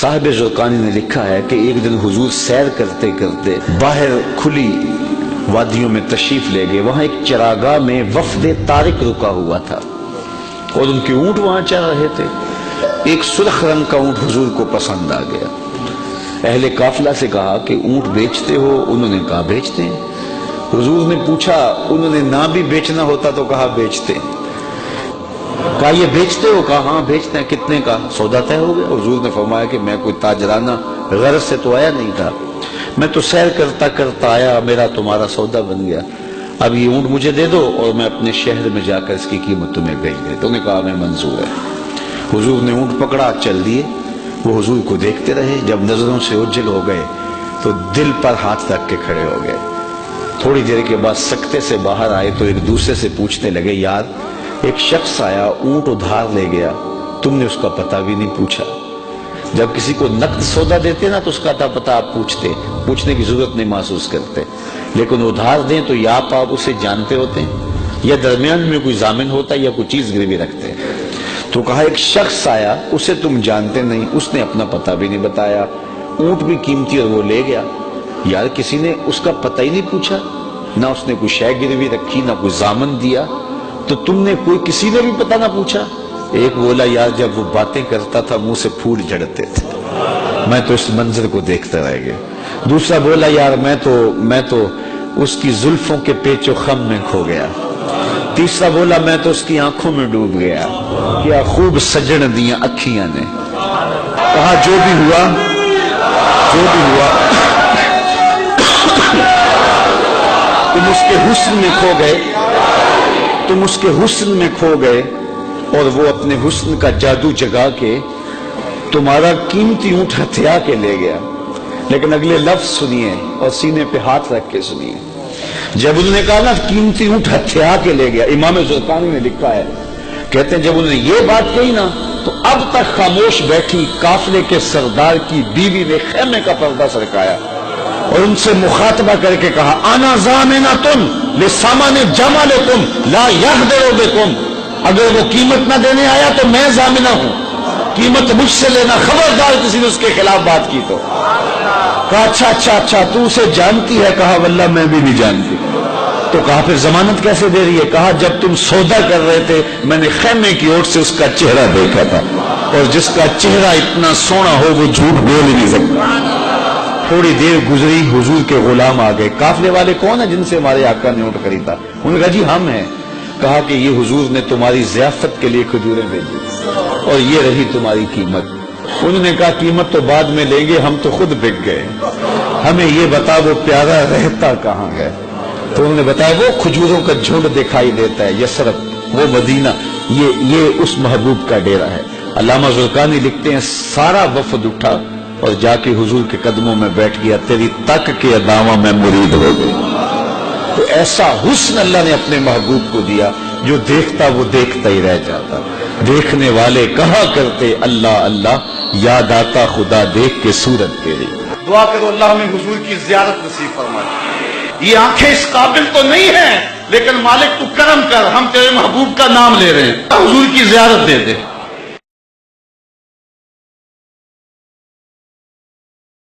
صاحب زرقانی نے لکھا ہے کہ ایک دن حضور سیر کرتے کرتے باہر کھلی وادیوں میں تشریف لے گئے. وہاں ایک چراگاہ میں وفد طارق رکا ہوا تھا اور ان کے اونٹ وہاں چر رہے تھے. ایک سرخ رنگ کا اونٹ حضور کو پسند آ گیا. اہل قافلہ سے کہا کہ اونٹ بیچتے ہو؟ انہوں نے کہا بیچتے ہیں. حضور نے پوچھا، انہوں نے نہ بھی بیچنا ہوتا تو کہا بیچتے ہیں. کہا یہ بیچتے ہو؟ کہا ہاں بیچتے ہیں. کتنے کا؟ سودا طے ہو گیا. حضور نے فرمایا کہ میں کوئی تاجرانہ غرض سے تو آیا نہیں تھا، میں تو سیر کرتا کرتا آیا، میرا تمہارا سودا بن گیا. اب یہ اونٹ مجھے دے دو اور میں اپنے شہر میں جا کر اس کی قیمت تمہیں بھیج دے. تو انہوں نے کہا میں منظور ہے. حضور نے اونٹ پکڑا، چل دیے. وہ حضور کو دیکھتے رہے. جب نظروں سے اوجھل ہو گئے تو دل پر ہاتھ رکھ کے کھڑے ہو گئے. تھوڑی دیر کے بعد سکتے سے باہر آئے تو ایک دوسرے سے پوچھنے لگے، یار ایک شخص آیا اونٹ ادھار لے گیا، تم نے اس کا پتہ بھی نہیں پوچھا. جب کسی کو نقد سودا دیتے نا تو اس کا پتہ آپ پوچھنے کی ضرورت نہیں محسوس کرتے، لیکن ادھار دیں تو یا آپ اسے جانتے ہوتے ہیں یا درمیان میں کوئی ضامن ہوتا ہے یا کوئی چیز گروی رکھتے ہیں. تو کہا ایک شخص آیا، اسے تم جانتے نہیں، اس نے اپنا پتہ بھی نہیں بتایا، اونٹ بھی قیمتی اور وہ لے گیا. یار کسی نے اس کا پتہ ہی نہیں پوچھا، نہ اس نے کوئی شے گروی رکھی، نہ کوئی ضامن دیا، تو تم نے کسی نے بھی پتہ نہ پوچھا. ایک بولا یار جب وہ باتیں کرتا تھا منہ سے پھول جھڑتے تھے، میں تو اس منظر کو دیکھتا رہ گیا. دوسرا بولا یار میں تو اس کی زلفوں کے پیچ و خم میں کھو گیا. تیسرا بولا میں تو اس کی آنکھوں میں ڈوب گیا، کیا خوب سجن دیاں اکھیاں نے. کہا جو بھی ہوا تم اس کے حسن میں کھو گئے اور وہ اپنے حسن کا جادو جگا کے تمہارا قیمتی اونٹ ہتھیا کے لے گیا. لیکن اگلے لفظ سنیے اور سینے پہ ہاتھ رکھ کے سنیے. جب انہوں نے کہا نا قیمتی اونٹ ہتھیا کے لے گیا، امام زرقانی نے لکھا ہے، کہتے ہیں جب انہوں نے یہ بات کہی نا تو اب تک خاموش بیٹھی قافلے کے سردار کی بیوی نے خیمے کا پردہ سرکایا اور ان سے مخاطبہ کر کے کہا انا ضامنۃ لسامان جمالکم لا یغدر بکم. اگر وہ قیمت نہ دینے آیا تو میں ضامنہ ہوں، قیمت مجھ سے لینا. خبردار کسی نے اس کے خلاف بات کی تو. کہا اچھا تو اسے جانتی ہے؟ کہا واللہ میں بھی نہیں جانتی. تو کہا پھر ضمانت کیسے دے رہی ہے؟ کہا جب تم سودا کر رہے تھے میں نے خیمے کی اوٹ سے اس کا چہرہ دیکھا تھا، اور جس کا چہرہ اتنا سونا ہو وہ جھوٹ بول ہی نہیں سکتا. تھوڑی دیر گزری، حضور کے غلام آ گئے. قافلے والے کون ہیں جن سے ہمارے آقا نے اونٹ خریدا؟ انہوں نے کہا جی ہم ہیں. کہا کہ یہ حضور نے تمہاری ضیافت کے لیے کھجوریں بھیجی اور یہ رہی تمہاری قیمت. انہوں نے کہا قیمت تو بعد میں لیں گے، ہم تو خود بک گئے، ہمیں یہ بتا وہ پیارا رہتا کہاں ہے. تو انہوں نے بتایا وہ کھجوروں کا جھنڈ دکھائی دیتا ہے، یثرب وہ مدینہ، یہ اس محبوب کا ڈیرا ہے. علامہ زرقانی لکھتے ہیں سارا وفد اٹھا اور جا کے حضور کے قدموں میں بیٹھ گیا. تیری تک کے اداواں میں مرید ہو گئی. تو ایسا حسن اللہ نے اپنے محبوب کو دیا جو دیکھتا وہ دیکھتا ہی رہ جاتا. دیکھنے والے کہا کرتے اللہ اللہ، یاد آتا خدا دیکھ کے صورت تیری. دعا کرو اللہ ہمیں حضور کی زیارت نصیب فرمائے. یہ آنکھیں اس قابل تو نہیں ہیں لیکن مالک تو کرم کر، ہم تیرے محبوب کا نام لے رہے ہیں، حضور کی زیارت دے دے.